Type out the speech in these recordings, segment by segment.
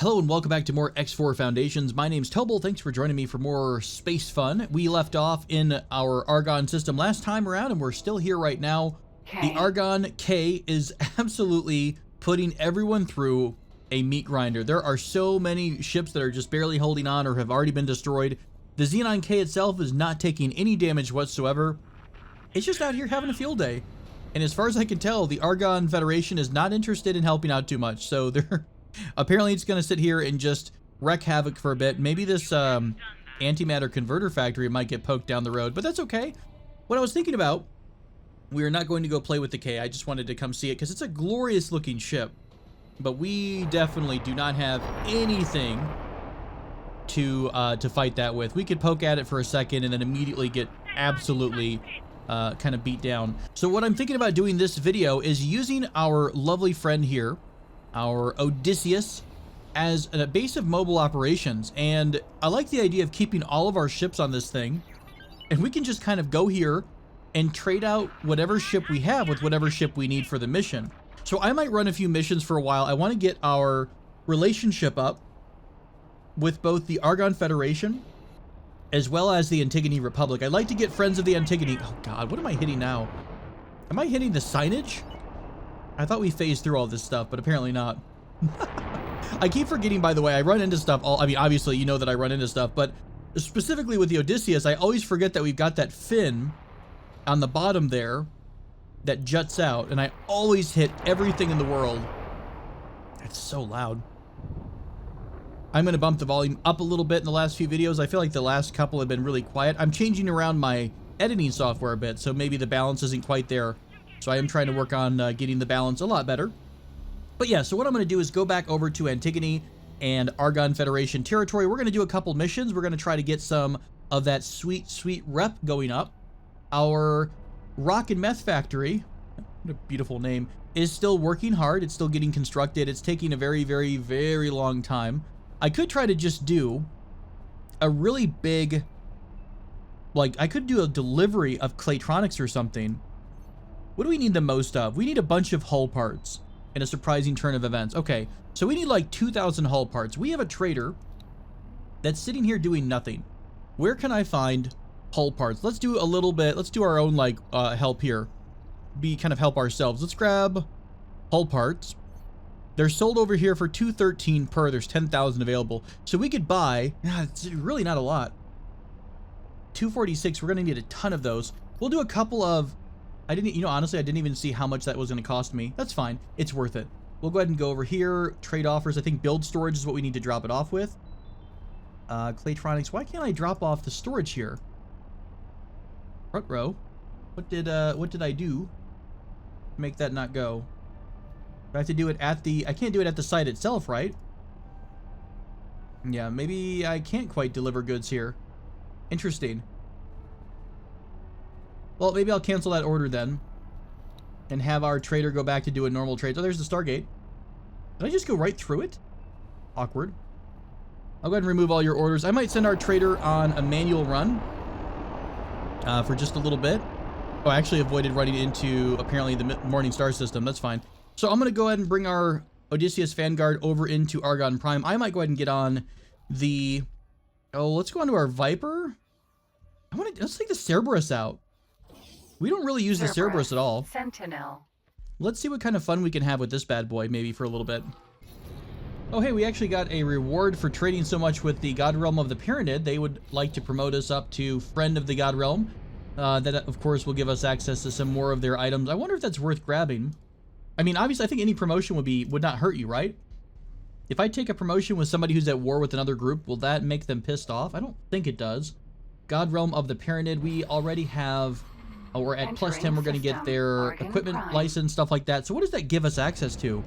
Hello and welcome back to more X4 Foundations. My name's Tobel. Thanks for joining me for more space fun. We left off in our Argon system last time around and we're still here right now. The Argon K is absolutely putting everyone through a meat grinder. There are so many ships that are just barely holding on or have already been destroyed. The Xenon K itself is not taking any damage whatsoever. It's just out here having a field day. And as far as I can tell, the Argon Federation is not interested in helping out too much. So they're apparently it's going to sit here and just wreak havoc for a bit. Maybe this antimatter converter factory might get poked down the road, but that's okay. What I was thinking about, we are not going to go play with the K. I just wanted to come see it because it's a glorious looking ship. But we definitely do not have anything to fight that with. We could poke at it for a second and then immediately get absolutely kind of beat down. So what I'm thinking about doing this video is using our lovely friend here, our Odysseus, as a base of mobile operations. And I like the idea of keeping all of our ships on this thing, and we can just kind of go here and trade out whatever ship we have with whatever ship we need for the mission. So I might run a few missions for a while. I want to get our relationship up with both the Argon Federation as well as the Antigone Republic. I'd like to get friends of the Antigone. Oh God, what am I hitting now? Am I hitting the signage? I thought we phased through all this stuff, but apparently not. I keep forgetting, by the way, I run into stuff I mean, obviously, you know that I run into stuff, but specifically with the Odysseus, I always forget that we've got that fin on the bottom there that juts out, and I always hit everything in the world. That's so loud. I'm going to bump the volume up a little bit in the last few videos. I feel like the last couple have been really quiet. I'm changing around my editing software a bit, so maybe the balance isn't quite there. So I am trying to work on getting the balance a lot better. But yeah, so what I'm going to do is go back over to Antigone and Argon Federation territory. We're going to do a couple missions. We're going to try to get some of that sweet, sweet rep going up. Our rock and meth factory, what a beautiful name, is still working hard. It's still getting constructed. It's taking a very, very, very long time. I could try to just do a really big, like I could do a delivery of Claytronics or something. What do we need the most of? We need a bunch of hull parts in a surprising turn of events. Okay, so we need like 2,000 hull parts. We have a trader that's sitting here doing nothing. Where can I find hull parts? Let's do a little bit. Let's do our own like help here. Kind of help ourselves. Let's grab hull parts. They're sold over here for $213 per. There's 10,000 available. So we could buy, it's really not a lot. 246, we're gonna need a ton of those. We'll do a couple of, honestly, I didn't even see how much that was going to cost me. That's fine. It's worth it. We'll go ahead and go over here. Trade offers. I think build storage is what we need to drop it off with. Claytronics. Why can't I drop off the storage here? Front row. What did I do to make that not go? Do I have to do it at the... I can't do it at the site itself, right? Yeah, maybe I can't quite deliver goods here. Interesting. Well, maybe I'll cancel that order then and have our trader go back to doing normal trades. Oh, there's the Stargate. Did I just go right through it? Awkward. I'll go ahead and remove all your orders. I might send our trader on a manual run for just a little bit. Oh, I actually avoided running into, apparently, the Morning Star system. That's fine. So I'm going to go ahead and bring our Odysseus Vanguard over into Argon Prime. I might go ahead and get on the... Oh, let's go on to our Viper. Let's take the Cerberus out. We don't really use the Cerberus at all. Sentinel. Let's see what kind of fun we can have with this bad boy, maybe for a little bit. Oh, hey, we actually got a reward for trading so much with the God Realm of the Pyramid. They would like to promote us up to Friend of the God Realm. That, of course, will give us access to some more of their items. I wonder if that's worth grabbing. I mean, obviously, I think any promotion would not hurt you, right? If I take a promotion with somebody who's at war with another group, will that make them pissed off? I don't think it does. God Realm of the Pyramid, we already have... Oh, we're at plus 10. We're going to get their equipment license, stuff like that. So what does that give us access to?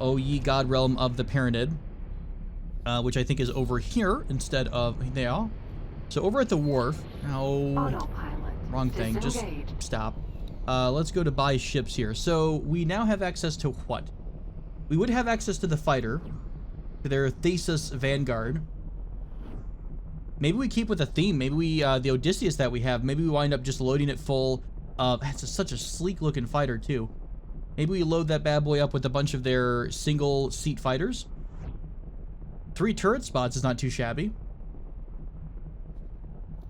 Oh, ye God Realm of the Pyramid, which I think is over here instead of there. So over at the wharf. Oh, wrong thing. Just stop. Let's go to buy ships here. So we now have access to what? We would have access to the fighter, to their Thesis Vanguard. Maybe we keep with a theme. Maybe we, the Odysseus that we have, maybe we wind up just loading it full. It's such a sleek looking fighter too. Maybe we load that bad boy up with a bunch of their single seat fighters. 3 turret spots is not too shabby.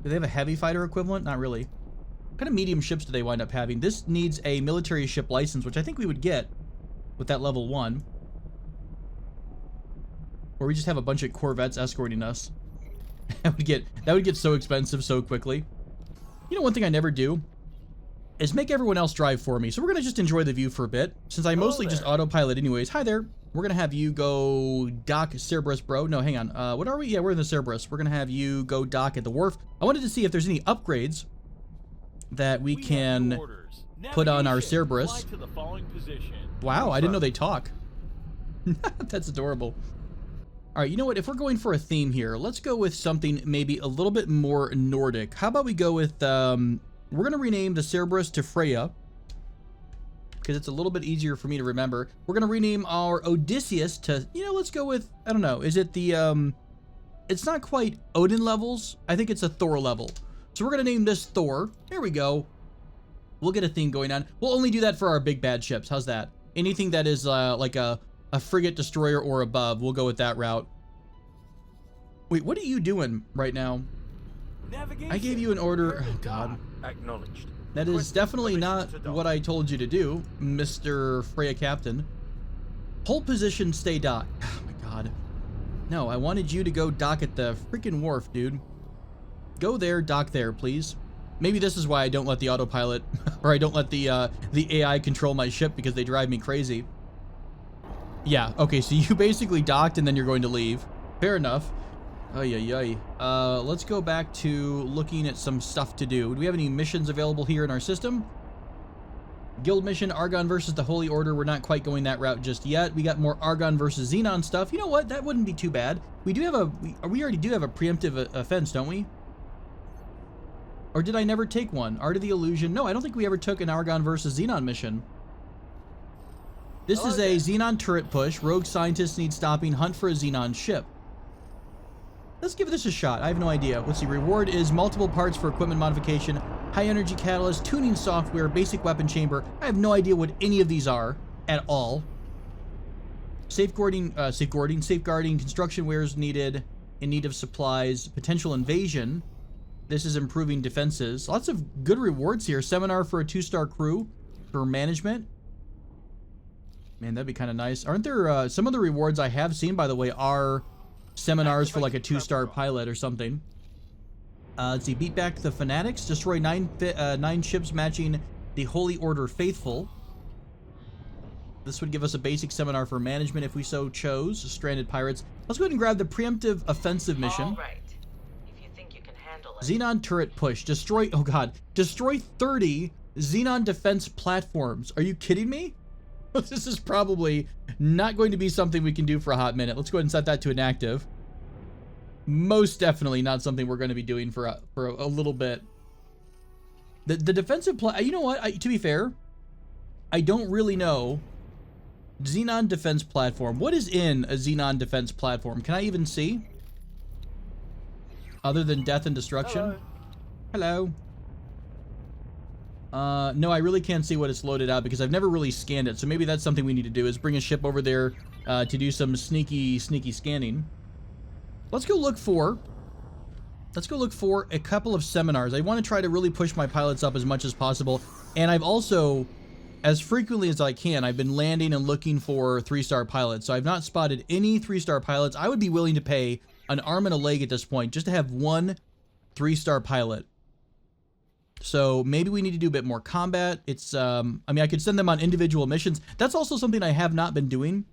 Do they have a heavy fighter equivalent? Not really. What kind of medium ships do they wind up having? This needs a military ship license, which I think we would get with that level 1. Or we just have a bunch of corvettes escorting us. that would get so expensive so quickly. You know, one thing I never do is make everyone else drive for me. So we're gonna just enjoy the view for a bit, since I mostly just autopilot anyways. Hi there. We're gonna have you go dock Cerberus, bro. No, hang on. What are we? Yeah, we're in the Cerberus. We're gonna have you go dock at the wharf. I wanted to see if there's any upgrades that we can put on our Cerberus. Wow, I didn't know they talk. That's adorable. All right, you know what? If we're going for a theme here, let's go with something maybe a little bit more Nordic. How about we go with, we're going to rename the Cerberus to Freya, because it's a little bit easier for me to remember. We're going to rename our Odysseus to, you know, let's go with, I don't know, is it the, it's not quite Odin levels. I think it's a Thor level. So we're going to name this Thor. There we go. We'll get a theme going on. We'll only do that for our big bad ships. How's that? Anything that is like a frigate, destroyer, or above, we'll go with that route. Wait, what are you doing right now? Navigation. I gave you an order. Oh, God. Acknowledged. That is definitely not what I told you to do, Mr. Freya Captain. Hold position, stay dock. Oh, my God. No, I wanted you to go dock at the freaking wharf, dude. Go there, dock there, please. Maybe this is why I don't let the autopilot, or I don't let the AI control my ship, because they drive me crazy. Yeah, okay, so you basically docked and then you're going to leave. Fair enough. Ay, ay, ay. Let's go back to looking at some stuff to do. Do we have any missions available here in our system? Guild mission, Argon versus the Holy Order. We're not quite going that route just yet. We got more Argon versus Xenon stuff. You know what? That wouldn't be too bad. We do have we already do have a preemptive offense, don't we? Or did I never take one? Art of the Illusion. No, I don't think we ever took an Argon versus Xenon mission. This is a Xenon turret push. Rogue scientists need stopping. Hunt for a Xenon ship. Let's give this a shot. I have no idea. Let's see. Reward is multiple parts for equipment modification, high energy catalyst, tuning software, basic weapon chamber. I have no idea what any of these are at all. Safeguarding construction wares needed, in need of supplies, potential invasion. This is improving defenses. Lots of good rewards here. Seminar for a 2-star crew for management. Man, that'd be kind of nice. Aren't there some of the rewards I have seen, by the way, are seminars for like a 2-star pilot or something. Let's see. Beat back the fanatics. Destroy 9 ships matching the Holy Order faithful. This would give us a basic seminar for management if we so chose. Stranded pirates. Let's go ahead and grab the preemptive offensive mission. All right. If you think you can handle it. Xenon turret push. Destroy, oh God. Destroy 30 Xenon defense platforms. Are you kidding me? This is probably not going to be something we can do for a hot minute. Let's go ahead and set that to inactive. Most definitely not something we're going to be doing for a little bit. The defensive you know what? To be fair, I don't really know. Xenon defense platform. What is in a Xenon defense platform? Can I even see? Other than death and destruction? Hello. No, I really can't see what it's loaded out because I've never really scanned it. So maybe that's something we need to do, is bring a ship over there to do some sneaky scanning. Let's go look for a couple of seminars. I want to try to really push my pilots up as much as possible. And I've also, as frequently as I can, I've been landing and looking for 3-star pilots. So I've not spotted any 3-star pilots. I would be willing to pay an arm and a leg at this point just to have one 3-star pilot. So maybe we need to do a bit more combat. It's, I mean, I could send them on individual missions. That's also something I have not been doing,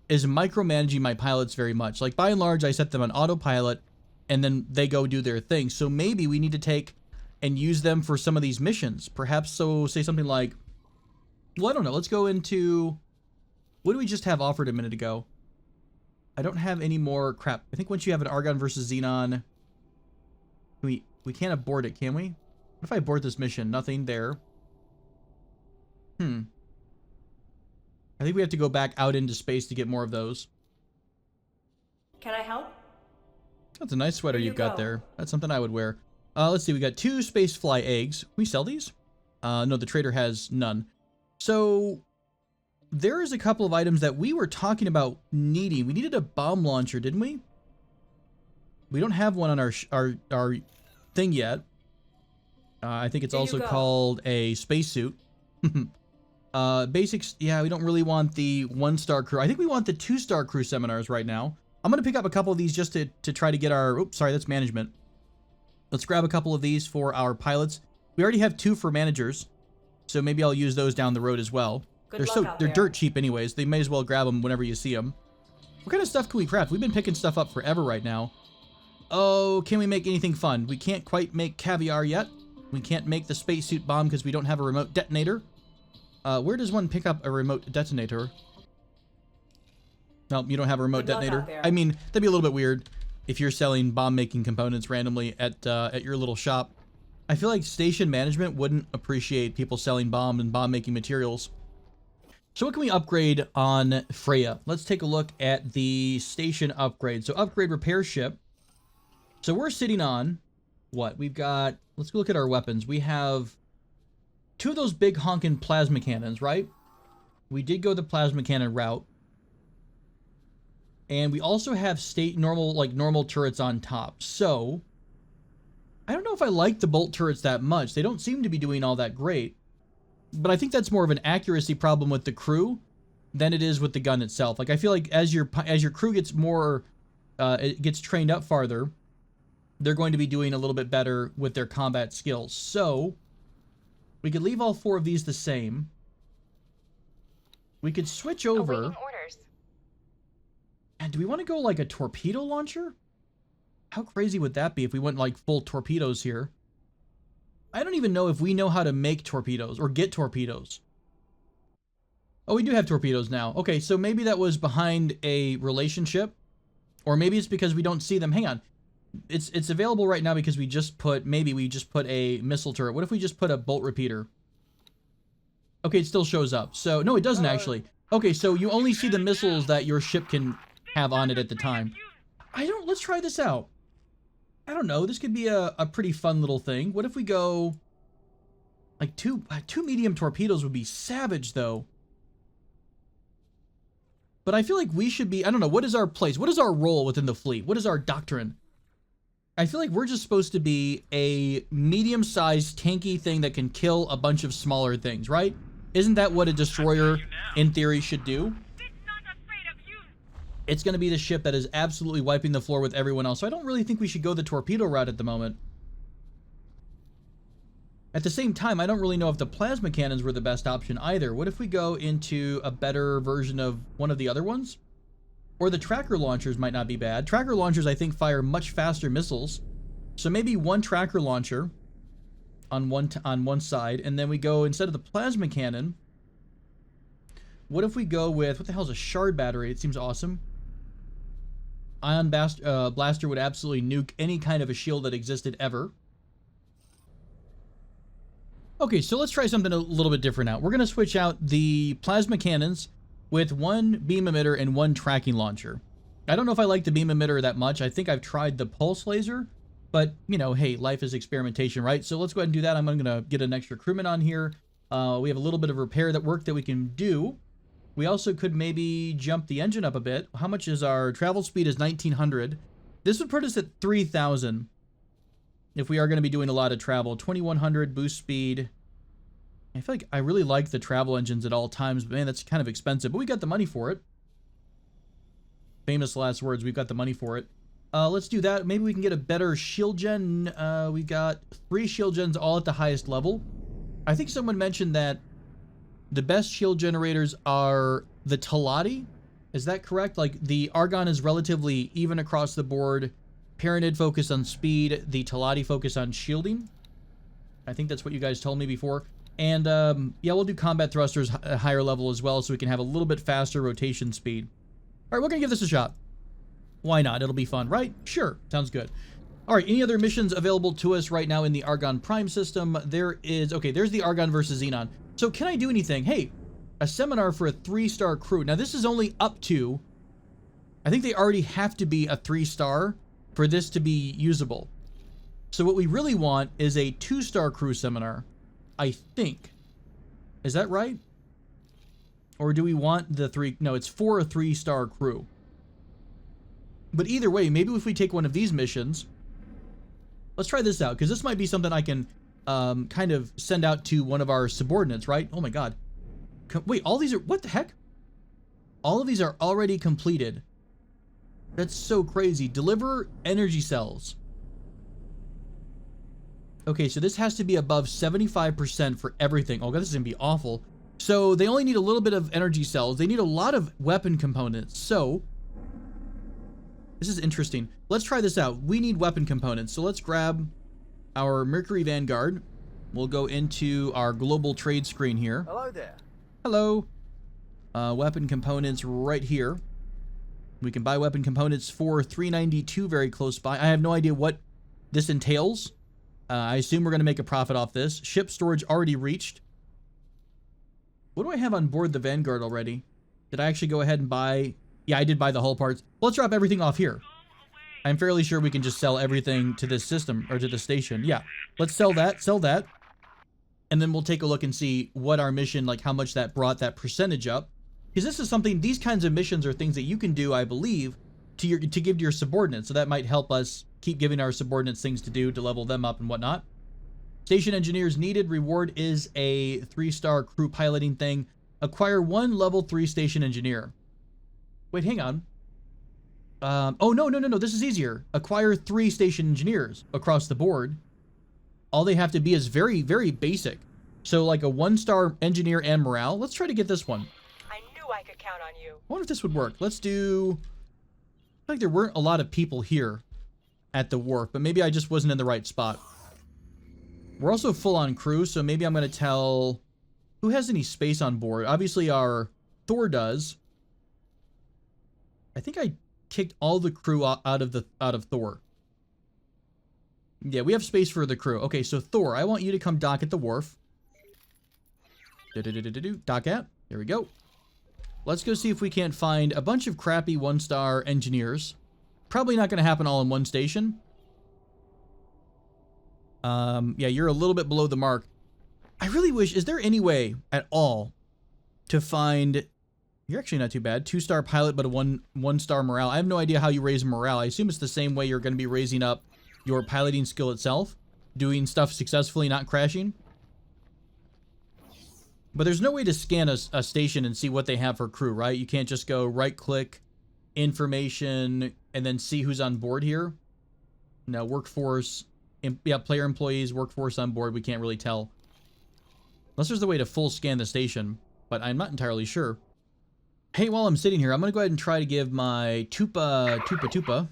is micromanaging my pilots very much. Like, by and large, I set them on autopilot and then they go do their thing. So maybe we need to take and use them for some of these missions. Perhaps, so say something like, well, I don't know. Let's go into, what did we just have offered a minute ago? I don't have any more crap. I think once you have an Argon versus Xenon, we can't abort it, can we? What if I abort this mission? Nothing there. I think we have to go back out into space to get more of those. Can I help? That's a nice sweater you've got there. That's something I would wear. Let's see. We got 2 space fly eggs. Can we sell these? No, the trader has none. So there is a couple of items that we were talking about needing. We needed a bomb launcher, didn't we? We don't have one on our thing yet. I think it's Here you also go. called a spacesuit. Basics, yeah, we don't really want the 1-star crew. I think we want the 2-star crew seminars right now. I'm going to pick up a couple of these just to try to get our... Oops, sorry, that's management. Let's grab a couple of these for our pilots. We already have 2 for managers, so maybe I'll use those down the road as well. They're dirt cheap anyways. They may as well grab them whenever you see them. What kind of stuff can we craft? We've been picking stuff up forever right now. Oh, can we make anything fun? We can't quite make caviar yet. We can't make the spacesuit bomb because we don't have a remote detonator. Where does one pick up a remote detonator? No, you don't have a remote detonator. I mean, that'd be a little bit weird if you're selling bomb-making components randomly at your little shop. I feel like station management wouldn't appreciate people selling bomb and bomb-making materials. So what can we upgrade on Freya? Let's take a look at the station upgrade. So upgrade repair ship. So we're sitting on what? We've got, let's go look at our weapons. We have 2 of those big honking plasma cannons, right? We did go the plasma cannon route. And we also have normal turrets on top. So I don't know if I like the bolt turrets that much. They don't seem to be doing all that great. But I think that's more of an accuracy problem with the crew than it is with the gun itself. Like, I feel like as your crew gets more, it gets trained up farther, they're going to be doing a little bit better with their combat skills. So we could leave all 4 of these the same. We could switch over. Awaiting orders. And do we want to go like a torpedo launcher? How crazy would that be if we went like full torpedoes here? I don't even know if we know how to make torpedoes or get torpedoes. Oh, we do have torpedoes now. Okay, so maybe that was behind a relationship. Or maybe it's because we don't see them. Hang on. It's available right now because we just put a missile turret. What if we just put a bolt repeater? Okay, it still shows up. So, no, it doesn't actually. Okay, so you only see the missiles that your ship can have on it at the time. Let's try this out. I don't know, this could be a pretty fun little thing. What if we go, like two medium torpedoes would be savage though. But I feel like we should be, I don't know, what is our place? What is our role within the fleet? What is our doctrine? I feel like we're just supposed to be a medium-sized tanky thing that can kill a bunch of smaller things, right? Isn't that what a destroyer, in theory, should do? It's going to be the ship that is absolutely wiping the floor with everyone else. So I don't really think we should go the torpedo route at the moment. At the same time, I don't really know if the plasma cannons were the best option either. What if we go into a better version of one of the other ones? Or the tracker launchers might not be bad. Tracker launchers, I think, fire much faster missiles. So maybe one tracker launcher on one side, and then we go, instead of the plasma cannon, what if we go with, what the hell is a shard battery? It seems awesome. Ion blaster would absolutely nuke any kind of a shield that existed ever. Okay, so let's try something a little bit different now. We're going to switch out the plasma cannons with 1 beam emitter and 1 tracking launcher. I don't know if I like the beam emitter that much. I think I've tried the pulse laser, but, you know, hey, life is experimentation, right? So let's go ahead and do that. I'm going to get an extra crewman on here. We have a little bit of repair work that we can do. We also could maybe jump the engine up a bit. How much is our travel speed? Is 1900. This would put us at 3000 if we are going to be doing a lot of travel. 2100 boost speed. I feel like I really like the travel engines at all times, but man, that's kind of expensive. But we got the money for it. Famous last words. We've got the money for it. Let's do that. Maybe we can get a better shield gen. We got 3 shield gens all at the highest level. I think someone mentioned that the best shield generators are the Talati. Is that correct? Like, the Argon is relatively even across the board. Pyramid focus on speed. The Talati focus on shielding. I think that's what you guys told me before. And, yeah, we'll do combat thrusters at a higher level as well, so we can have a little bit faster rotation speed. All right, we're going to give this a shot. Why not? It'll be fun, right? Sure. Sounds good. All right, any other missions available to us right now in the Argon Prime system? There is... Okay, there's the Argon versus Xenon. So can I do anything? Hey, a seminar for a 3-star crew. Now, this is only up to... I think they already have to be a 3-star for this to be usable. So what we really want is a 2-star crew seminar, I think. Is that right? Or do we want the 3... No, it's for a 3-star crew. But either way, maybe if we take one of these missions, let's try this out, because this might be something I can kind of send out to one of our subordinates, right? Oh my god. Wait, all these are, what the heck? All of these are already completed. That's so crazy. Deliver energy cells. Okay, so this has to be above 75% for everything. Oh god, this is gonna be awful. So they only need a little bit of energy cells. They need a lot of weapon components. So this is interesting. Let's try this out. We need weapon components. So let's grab our Mercury Vanguard. We'll go into our global trade screen here. Hello there. Hello. Weapon components right here. We can buy weapon components for $392 very close by. I have no idea what this entails. I assume we're going to make a profit off this. Ship storage already reached. What do I have on board the Vanguard already? Did I actually go ahead and buy? Yeah, I did buy the hull parts. Let's drop everything off here. I'm fairly sure we can just sell everything to this system, or to the station. Yeah, let's sell that. And then we'll take a look and see what our mission, like how much that brought that percentage up. Because this is something, these kinds of missions are things that you can do, I believe, to give to your subordinates. So that might help us keep giving our subordinates things to do to level them up and whatnot. Station engineers needed. Reward is a 3-star crew piloting thing. Acquire 1 level 3 station engineer. Wait, hang on. Oh, no. This is easier. Acquire 3 station engineers across the board. All they have to be is very, very basic. So like a 1-star engineer and morale. Let's try to get this one. I knew I could count on you. I wonder if this would work. Let's do... I feel like there weren't a lot of people here at the wharf, but maybe I just wasn't in the right spot. We're also full on crew, so maybe I'm going to tell... Who has any space on board? Obviously our Thor does. I think I kicked all the crew out of Thor. Yeah, we have space for the crew. Okay, so Thor, I want you to come dock at the wharf. Dock at. There we go. Let's go see if we can't find a bunch of crappy 1-star engineers. Probably not going to happen all in one station. Yeah, you're a little bit below the mark. I really wish, is there any way at all to find... You're actually not too bad. 2-star pilot, but a 1-star morale. I have no idea how you raise morale. I assume it's the same way you're going to be raising up your piloting skill itself. Doing stuff successfully, not crashing. But there's no way to scan a station and see what they have for crew, right? You can't just go right-click, information, and then see who's on board here. No, workforce. Yeah, player employees, workforce on board. We can't really tell. Unless there's a way to full scan the station. But I'm not entirely sure. Hey, while I'm sitting here, I'm going to go ahead and try to give my Tupa.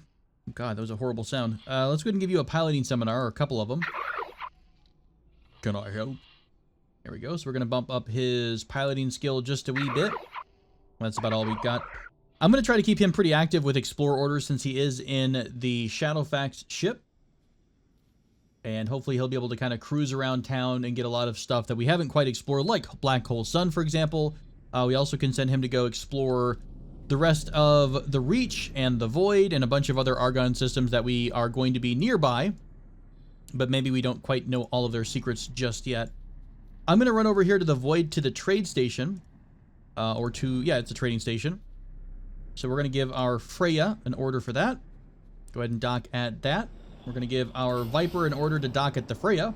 God, that was a horrible sound. Let's go ahead and give you a piloting seminar, or a couple of them. Can I help? There we go. So we're going to bump up his piloting skill just a wee bit. That's about all we got. I'm going to try to keep him pretty active with Explore orders since he is in the Shadowfax ship. And hopefully he'll be able to kind of cruise around town and get a lot of stuff that we haven't quite explored, like Black Hole Sun, for example. We also can send him to go explore the rest of the Reach and the Void and a bunch of other Argon systems that we are going to be nearby. But maybe we don't quite know all of their secrets just yet. I'm going to run over here to the Void, to the trade station. Yeah, it's a trading station. So we're going to give our Freya an order for that. Go ahead and dock at that. We're going to give our Viper an order to dock at the Freya.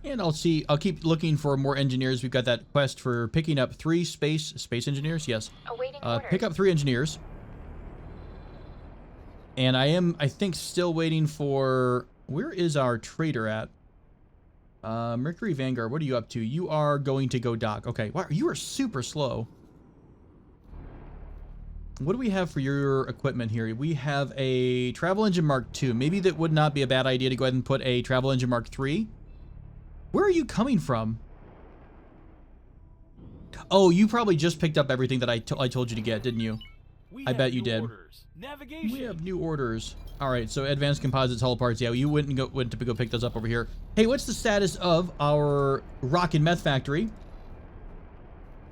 And I'll keep looking for more engineers. We've got that quest for picking up 3 space engineers. Yes. Awaiting orders. Pick up 3 engineers. And I think, still waiting for... Where is our trader at? Mercury Vanguard, what are you up to? You are going to go dock. Okay. Wow, you are super slow. What do we have for your equipment here? We have a Travel Engine Mark II. Maybe that would not be a bad idea to go ahead and put a Travel Engine Mark III. Where are you coming from? Oh, you probably just picked up everything that I told you to get, didn't you? I bet you did. We have new orders. All right, so advanced composites, hull parts. Yeah, you went to go pick those up over here. Hey, what's the status of our rock and meth factory?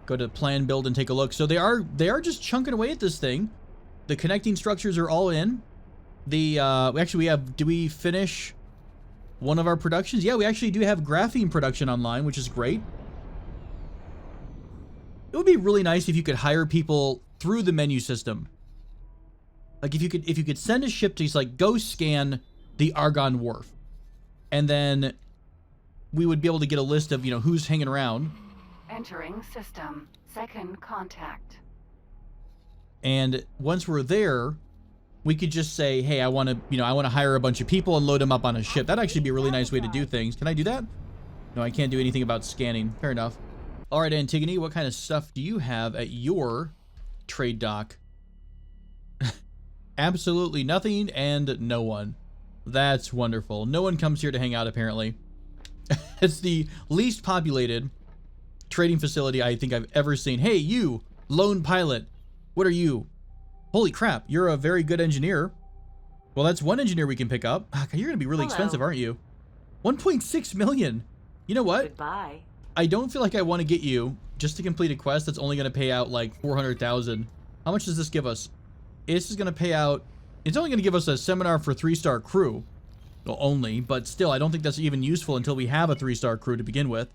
Go to plan, build, and take a look. So they are just chunking away at this thing. The connecting structures are all in. Do we finish one of our productions? Yeah, we actually do have graphene production online, which is great. It would be really nice if you could hire people through the menu system. Like if you could send a ship to like go scan the Argon wharf, and then we would be able to get a list of, you know, who's hanging around. Entering system. Second contact. And once we're there, we could just say, hey, I want to hire a bunch of people and load them up on a ship. That'd actually be a really nice way to do things. Can I do that? No, I can't do anything about scanning. Fair enough. All right, Antigone, what kind of stuff do you have at your trade dock? Absolutely nothing and no one. That's wonderful. No one comes here to hang out, apparently. It's the least populated trading facility I think I've ever seen. Hey, you, lone pilot. What are you? Holy crap, you're a very good engineer. Well, that's one engineer we can pick up. You're going to be really expensive, aren't you? 1.6 million. You know what? Goodbye. I don't feel like I want to get you just to complete a quest that's only going to pay out like 400,000. How much does this give us? This is going to pay out... It's only going to give us a seminar for 3-star crew. Well, only, but still, I don't think that's even useful until we have a 3-star crew to begin with.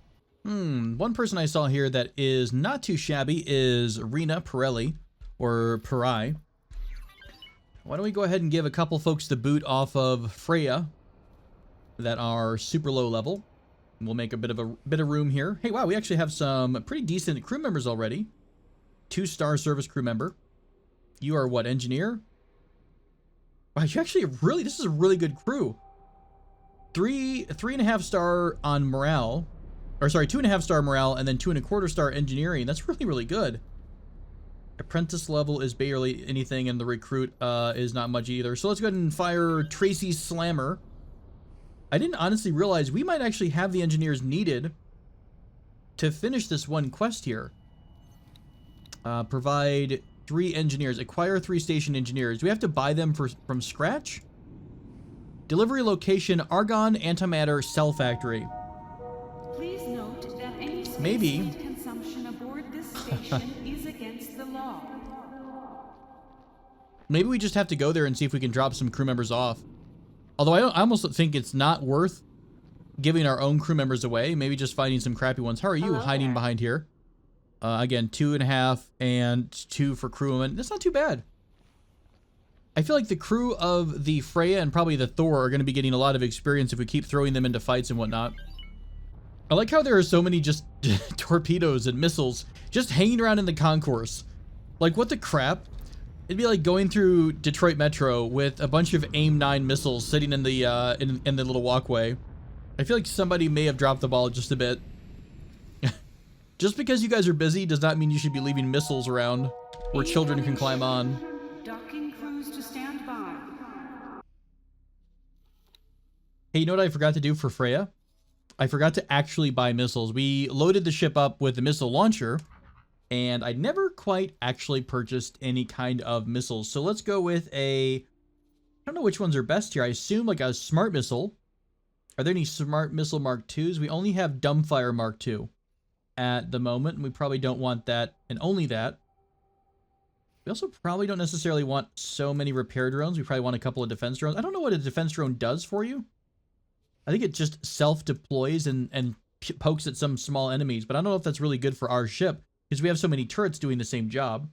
One person I saw here that is not too shabby is Rena Pirelli, or Pirai. Why don't we go ahead and give a couple folks the boot off of Freya that are super low level. We'll make a bit of room here. Hey, wow, we actually have some pretty decent crew members already. 2-star service crew member. You are what, engineer? Wow, you actually really, this is a really good crew. 3.5 star on morale, or sorry, 2.5 star morale, and then 2.25 star engineering. That's really, really good. Apprentice level is barely anything, and the recruit is not much either. So let's go ahead and fire Tracy Slammer. I didn't honestly realize we might actually have the engineers needed to finish this one quest here. Provide 3 engineers. Acquire 3 station engineers. Do we have to buy them from scratch? Delivery location, Argon Antimatter Cell Factory. Please note that any space Maybe. heat consumption aboard this station is against the law. Maybe we just have to go there and see if we can drop some crew members off. Although I almost think it's not worth giving our own crew members away. Maybe just finding some crappy ones. How are you hiding behind here? Again, 2.5 and 2 for crewmen. That's not too bad. I feel like the crew of the Freya and probably the Thor are going to be getting a lot of experience if we keep throwing them into fights and whatnot. I like how there are so many just torpedoes and missiles just hanging around in the concourse. Like, what the crap? It'd be like going through Detroit Metro with a bunch of AIM-9 missiles sitting in the in the little walkway. I feel like somebody may have dropped the ball just a bit. Just because you guys are busy does not mean you should be leaving missiles around where children can climb on. Docking crews to stand by. Hey, you know what I forgot to do for Freya? I forgot to actually buy missiles. We loaded the ship up with the missile launcher, and I never quite actually purchased any kind of missiles. So let's go with I don't know which ones are best here. I assume like a smart missile. Are there any smart missile Mark IIs? We only have dumbfire Mark II at the moment, and we probably don't want that and only that. We also probably don't necessarily want so many repair drones. We probably want a couple of defense drones. I don't know what a defense drone does for you. I think it just self-deploys and pokes at some small enemies, but I don't know if that's really good for our ship because we have so many turrets doing the same job.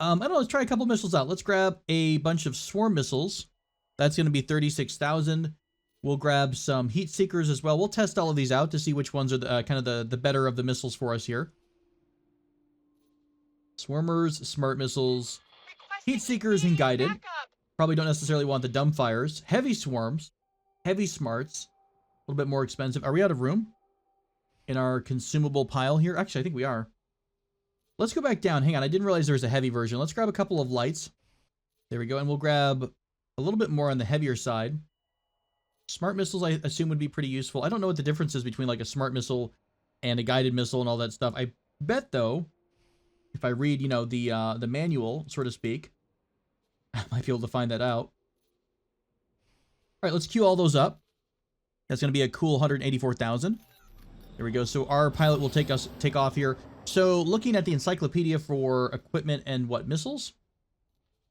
I don't know, let's try a couple missiles out. Let's grab a bunch of swarm missiles. That's going to be 36,000. We'll grab some heat seekers as well. We'll test all of these out to see which ones are the, kind of the better of the missiles for us here. Swarmers, smart missiles, heat seekers, and guided. Probably don't necessarily want the dumbfires. Heavy swarms, heavy smarts, a little bit more expensive. Are we out of room in our consumable pile here? Actually, I think we are. Let's go back down. Hang on, I didn't realize there was a heavy version. Let's grab a couple of lights. There we go, and we'll grab a little bit more on the heavier side. Smart missiles, I assume, would be pretty useful. I don't know what the difference is between like a smart missile and a guided missile and all that stuff. I bet, though, if I read, you know, the manual, so to speak, I might be able to find that out. All right, let's queue all those up. That's going to be a cool 184,000. There we go. So our pilot will take off here. So looking at the encyclopedia for equipment and what missiles,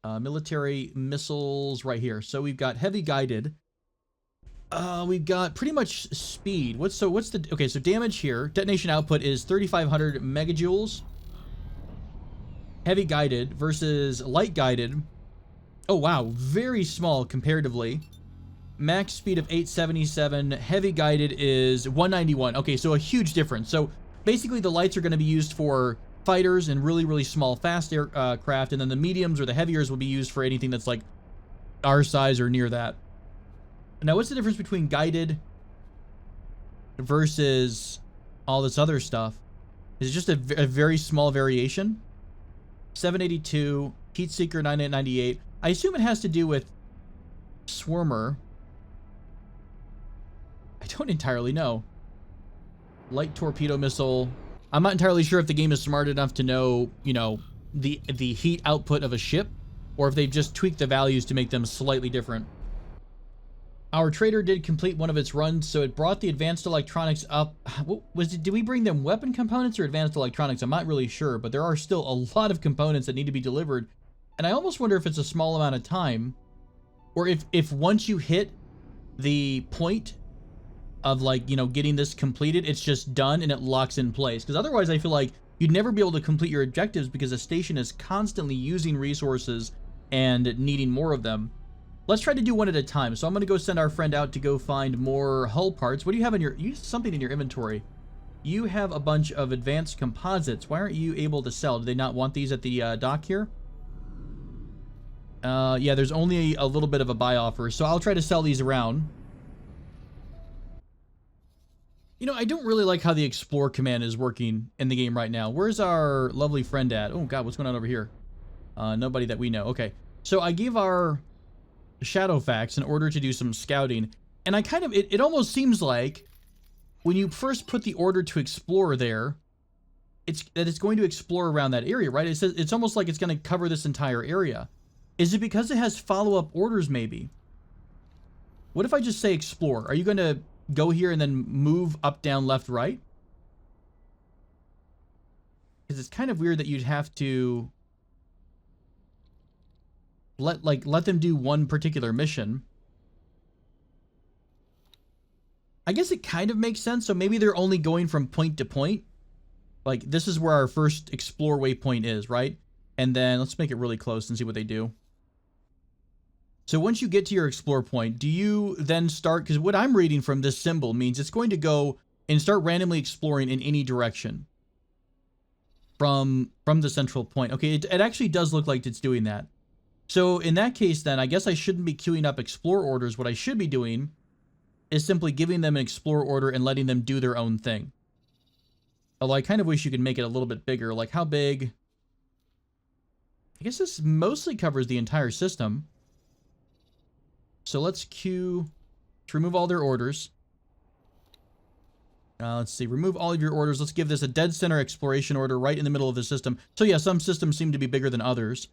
military missiles right here. So we've got heavy guided. We've got pretty much speed. Okay, so damage here. Detonation output is 3,500 megajoules. Heavy guided versus light guided Oh, wow. Very small comparatively. Max speed of 877. Heavy guided is 191. Okay, so a huge difference. So basically the lights are going to be used for fighters and really, really small fast aircraft, and then the mediums or the heaviers will be used for anything that's like our size or near that. Now, what's the difference between guided versus all this other stuff? Is it just a very small variation? 782, Heat Seeker 9898. I assume it has to do with Swarmer. I don't entirely know. Light torpedo missile. I'm not entirely sure if the game is smart enough to know, you know, the heat output of a ship, or if they've just tweaked the values to make them slightly different. Our trader did complete one of its runs, so it brought the advanced electronics up. What was it? Did we bring them weapon components or advanced electronics? I'm not really sure, but there are still a lot of components that need to be delivered. And I almost wonder if it's a small amount of time, or if once you hit the point of, like, you know, getting this completed, it's just done and it locks in place. Because otherwise I feel like you'd never be able to complete your objectives because the station is constantly using resources and needing more of them. Let's try to do one at a time. So I'm going to go send our friend out to go find more hull parts. What do you have in your... something in your inventory. You have a bunch of advanced composites. Why aren't you able to sell? Do they not want these at the dock here? Yeah, there's only a little bit of a buy offer. So I'll try to sell these around. You know, I don't really like how the explore command is working in the game right now. Where's our lovely friend at? Oh, God, what's going on over here? Nobody that we know. Okay. So I gave our Shadowfax in order to do some scouting. And I kind of... It almost seems like when you first put the order to explore there, it's going to explore around that area, right? It says it's almost like it's going to cover this entire area. Is it because it has follow-up orders, maybe? What if I just say explore? Are you going to go here and then move up, down, left, right? Because it's kind of weird that you'd have to let them do one particular mission. I guess it kind of makes sense. So maybe they're only going from point to point. Like, this is where our first explore waypoint is, right? And then let's make it really close and see what they do. So once you get to your explore point, do you then start... Because what I'm reading from this symbol means it's going to go and start randomly exploring in any direction from the central point. Okay, it actually does look like it's doing that. So in that case, then, I guess I shouldn't be queuing up explore orders. What I should be doing is simply giving them an explore order and letting them do their own thing. Although I kind of wish you could make it a little bit bigger. Like, how big? I guess this mostly covers the entire system. So let's queue to remove all their orders. Let's see, remove all of your orders. Let's give this a dead center exploration order right in the middle of the system. So yeah, some systems seem to be bigger than others.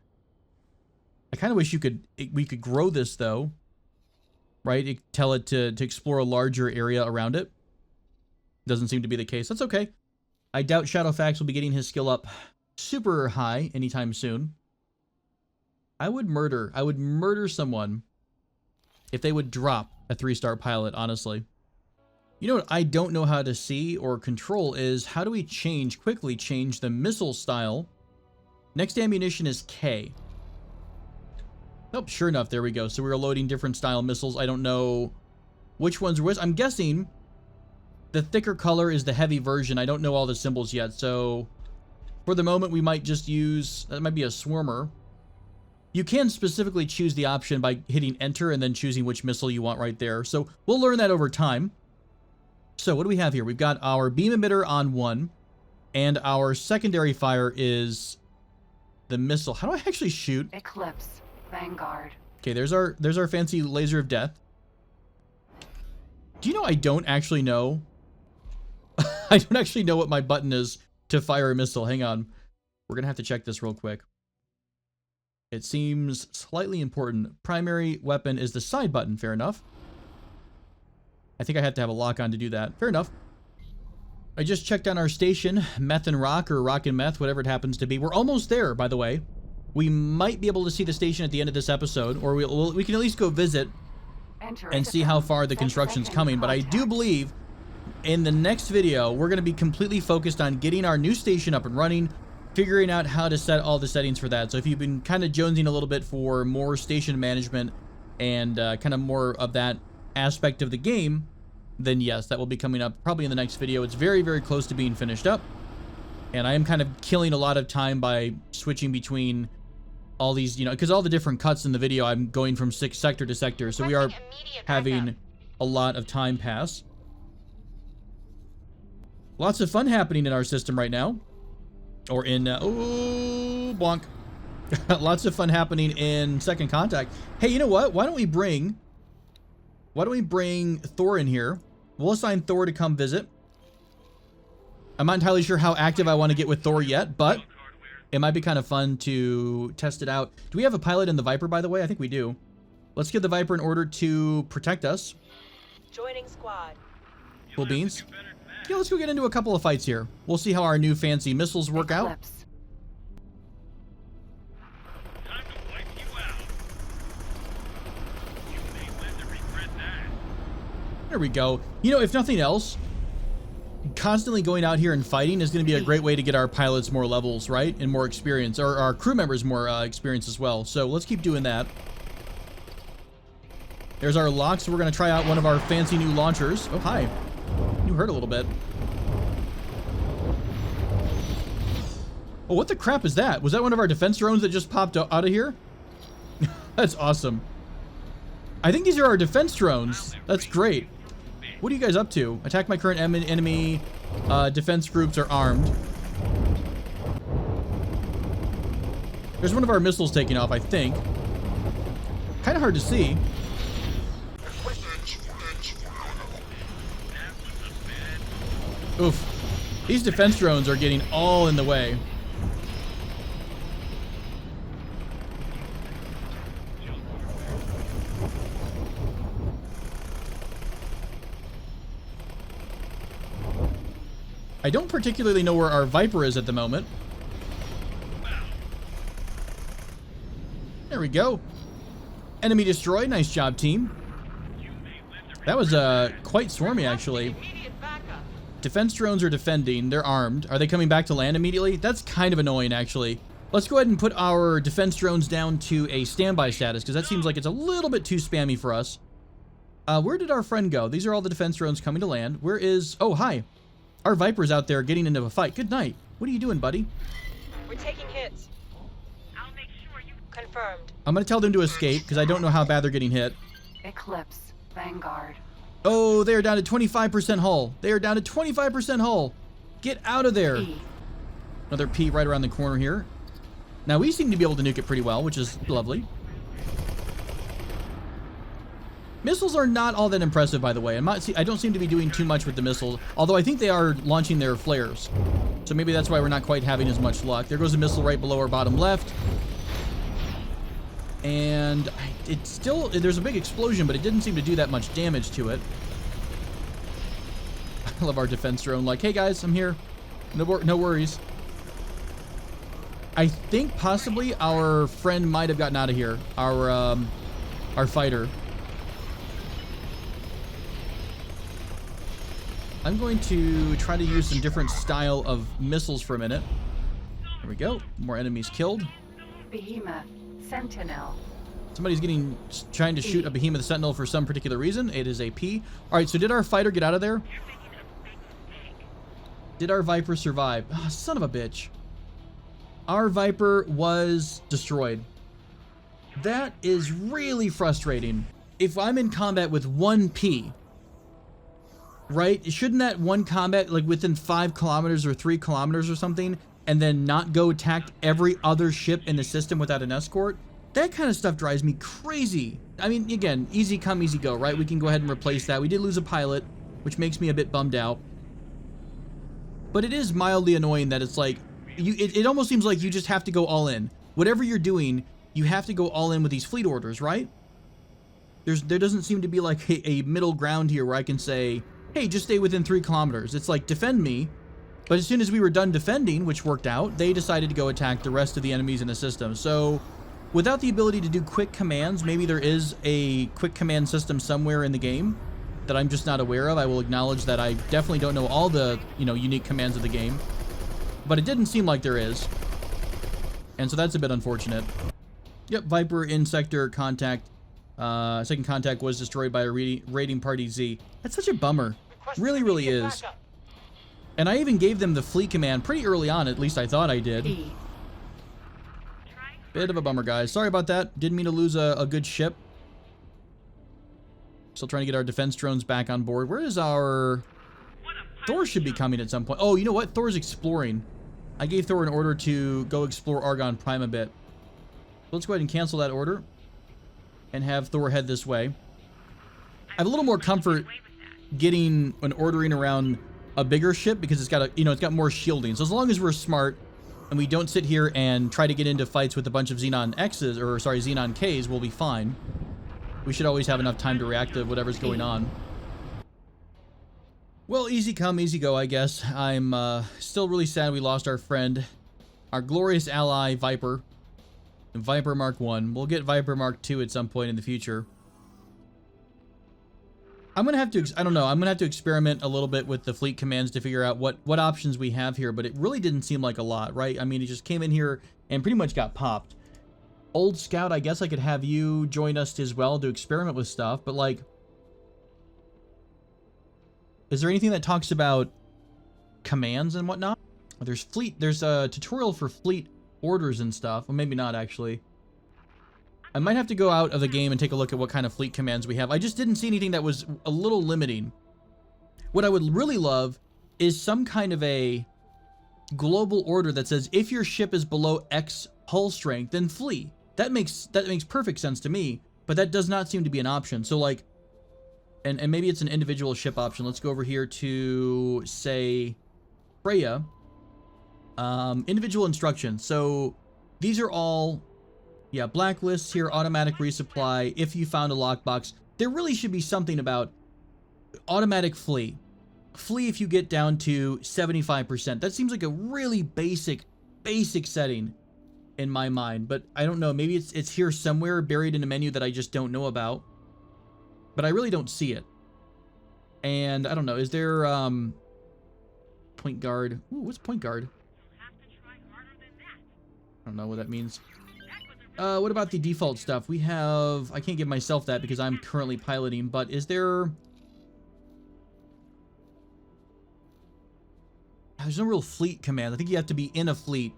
I kind of wish we could grow this, though. Right? Tell it to explore a larger area around it. Doesn't seem to be the case. That's okay. I doubt Shadowfax will be getting his skill up super high anytime soon. I would murder someone if they would drop a 3-star pilot, honestly. You know what I don't know how to see or control is how do we quickly change the missile style. Next ammunition is K. Nope, sure enough, there we go. So we're loading different style missiles. I don't know which ones are which. I'm guessing the thicker color is the heavy version. I don't know all the symbols yet, so for the moment we might just use, that might be a Swarmer. You can specifically choose the option by hitting enter and then choosing which missile you want right there. So we'll learn that over time. So what do we have here? We've got our beam emitter on 1, and our secondary fire is the missile. How do I actually shoot? Eclipse. Vanguard. Okay, there's our fancy laser of death. Do you know I don't actually know? I don't actually know what my button is to fire a missile. Hang on. We're going to have to check this real quick. It seems slightly important. Primary weapon is the side button. Fair enough. I think I have to have a lock on to do that. Fair enough. I just checked on our station, Meth and Rock, or Rock and Meth, whatever it happens to be. We're almost there, by the way. We might be able to see the station at the end of this episode, or we can at least go visit and see how far the construction's coming. But I do believe in the next video, we're going to be completely focused on getting our new station up and running, figuring out how to set all the settings for that. So if you've been kind of jonesing a little bit for more station management and kind of more of that aspect of the game, then yes, that will be coming up probably in the next video. It's very, very close to being finished up. And I am kind of killing a lot of time by switching between all these, you know, because all the different cuts in the video, I'm going from sector to sector. So we are having a lot of time pass. Lots of fun happening in our system right now. Or in, oh, bonk. Lots of fun happening in Second Contact. Hey, you know what? Why don't we bring Thor in here? We'll assign Thor to come visit. I'm not entirely sure how active I want to get with Thor yet, but it might be kind of fun to test it out. Do we have a pilot in the Viper, by the way? I think we do. Let's give the Viper in order to protect us. Joining squad. Cool beans. Yeah, let's go get into a couple of fights here. We'll see how our new fancy missiles work out. Eclipse. Time to wipe you out. You may live to regret that. There we go. You know, if nothing else, constantly going out here and fighting is going to be a great way to get our pilots more levels, right? And more experience, or our crew members more experience as well. So let's keep doing that. There's our lock, so we're going to try out one of our fancy new launchers. Oh, hi. You hurt a little bit. Oh, what the crap is that? Was that one of our defense drones that just popped out of here? That's awesome. I think these are our defense drones. That's great. What are you guys up to? Attack my current enemy. Defense groups are armed. There's one of our missiles taking off, I think. Kind of hard to see. Oof. These defense drones are getting all in the way. I don't particularly know where our Viper is at the moment. There we go. Enemy destroyed. Nice job, team. That was quite swarmy, actually. Defense drones are defending. They're armed. Are they coming back to land immediately? That's kind of annoying, actually. Let's go ahead and put our defense drones down to a standby status, because that seems like it's a little bit too spammy for us. Where did our friend go? These are all the defense drones coming to land. Where is... Oh, hi. Our Viper's out there getting into a fight. Good night. What are you doing, buddy? We're taking hits. I'll make sure you Confirmed. I'm going to tell them to escape, because I don't know how bad they're getting hit. Eclipse. Vanguard. Oh, they are down to 25% hull. They are down to 25% hull. Get out of there. E. Another P right around the corner here. Now, we seem to be able to nuke it pretty well, which is lovely. Missiles are not all that impressive, by the way. I don't seem to be doing too much with the missiles, although I think they are launching their flares. So maybe that's why we're not quite having as much luck. There goes a missile right below our bottom left. And it's still, there's a big explosion, but it didn't seem to do that much damage to it. I love our defense drone. Like, hey guys, I'm here. No worries. I think possibly our friend might have gotten out of here. Our fighter. I'm going to try to use some different style of missiles for a minute. There we go. More enemies killed. Behemoth. Sentinel. Somebody's trying to shoot a Behemoth Sentinel for some particular reason. It is a P. All right, so did our fighter get out of there? Did our Viper survive? Oh, son of a bitch. Our Viper was destroyed. That is really frustrating. If I'm in combat with one P, right? Shouldn't that one combat, like within 5 kilometers or 3 kilometers or something, and then not go attack every other ship in the system without an escort? That kind of stuff drives me crazy. I mean, again, easy come, easy go, right? We can go ahead and replace that. We did lose a pilot, which makes me a bit bummed out. But it is mildly annoying that it's like, it almost seems like you just have to go all in. Whatever you're doing, you have to go all in with these fleet orders, right? There doesn't seem to be like a middle ground here where I can say, hey, just stay within 3 kilometers. It's like, defend me. But as soon as we were done defending, which worked out, they decided to go attack the rest of the enemies in the system. So without the ability to do quick commands, maybe there is a quick command system somewhere in the game that I'm just not aware of. I will acknowledge that I definitely don't know all the, unique commands of the game. But it didn't seem like there is. And so that's a bit unfortunate. Yep, Viper in sector contact. Second contact was destroyed by a raiding party Z. That's such a bummer. Really, really is. And I even gave them the fleet command pretty early on, at least I thought I did. B. Bit of a bummer, guys. Sorry about that. Didn't mean to lose a good ship. Still trying to get our defense drones back on board. Where is our... Thor should be coming at some point. Oh, you know what? Thor's exploring. I gave Thor an order to go explore Argon Prime a bit. Let's go ahead and cancel that order and have Thor head this way. I have a little more comfort getting and ordering around a bigger ship because it's got a, you know, it's got more shielding. So as long as we're smart and we don't sit here and try to get into fights with a bunch of Xenon X's, or sorry, Xenon K's, we'll be fine. We should always have enough time to react to whatever's going on. Well, easy come, easy go, I guess. I'm still really sad we lost our friend, our glorious ally, Viper. Viper Mark 1. We'll get Viper Mark 2 at some point in the future. I'm going to have to, I don't know, I'm going to have to experiment a little bit with the fleet commands to figure out what options we have here, but it really didn't seem like a lot, right? I mean, it just came in here and pretty much got popped. Old Scout, I guess I could have you join us as well to experiment with stuff, but like, is there anything that talks about commands and whatnot? There's a tutorial for fleet orders and stuff. Well, maybe not actually. I might have to go out of the game and take a look at what kind of fleet commands we have. I just didn't see anything that was a little limiting. What I would really love is some kind of a global order that says if your ship is below X hull strength, then flee. That makes perfect sense to me, but that does not seem to be an option. So like, and maybe it's an individual ship option. Let's go over here to, say, Freya. Individual instructions. So these are all, yeah, blacklists here, automatic resupply, if you found a lockbox. There really should be something about automatic flee. Flee if you get down to 75%. That seems like a really basic setting in my mind, but I don't know. Maybe it's here somewhere buried in a menu that I just don't know about. But I really don't see it. And I don't know, is there point guard? Ooh, what's point guard? I don't know what that means. What about the default stuff? We have, I can't give myself that because I'm currently piloting, but is there... There's no real fleet command. I think you have to be in a fleet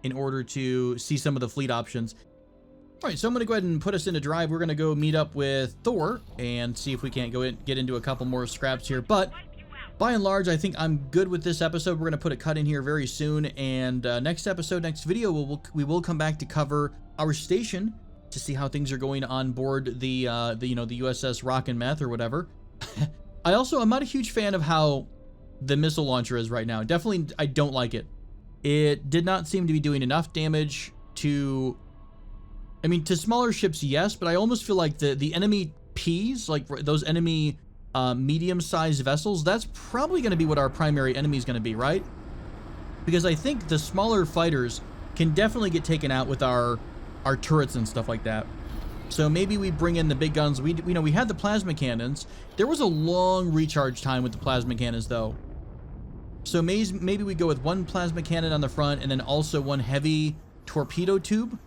in order to see some of the fleet options. All right, so I'm going to go ahead and put us into drive. We're going to go meet up with Thor and see if we can't get into a couple more scraps here. But by and large, I think I'm good with this episode. We're going to put a cut in here very soon. And next video, we will come back to cover our station to see how things are going on board the USS Rock and Meth or whatever. I'm not a huge fan of how the missile launcher is right now. Definitely, I don't like it. It did not seem to be doing enough damage to... I mean, to smaller ships, yes, but I almost feel like the enemy Ps, like those enemy medium-sized vessels, that's probably going to be what our primary enemy is going to be, right? Because I think the smaller fighters can definitely get taken out with our turrets and stuff like that. So maybe we bring in the big guns. We had the plasma cannons. There was a long recharge time with the plasma cannons, though. So maybe we go with one plasma cannon on the front and then also one heavy torpedo tube.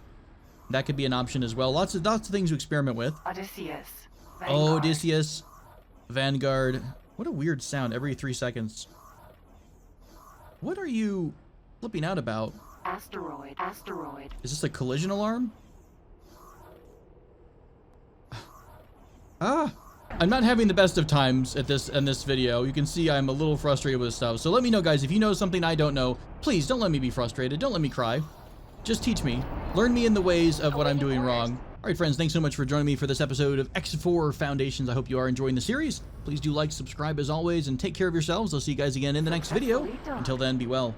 That could be an option as well. Lots of things to experiment with. Odysseus. Oh, Vanguard. Odysseus. Vanguard. What a weird sound every 3 seconds. What are you flipping out about? Asteroid. Is this a collision alarm? I'm not having the best of times in this video. You can see I'm a little frustrated with stuff. So let me know, guys, if you know something I don't know, please don't let me be frustrated. Don't let me cry. Just teach me. Learn me in the ways of what I'm doing wrong. All right, friends, thanks so much for joining me for this episode of X4 Foundations. I hope you are enjoying the series. Please do like, subscribe as always, and take care of yourselves. I'll see you guys again in the next video. Until then, be well.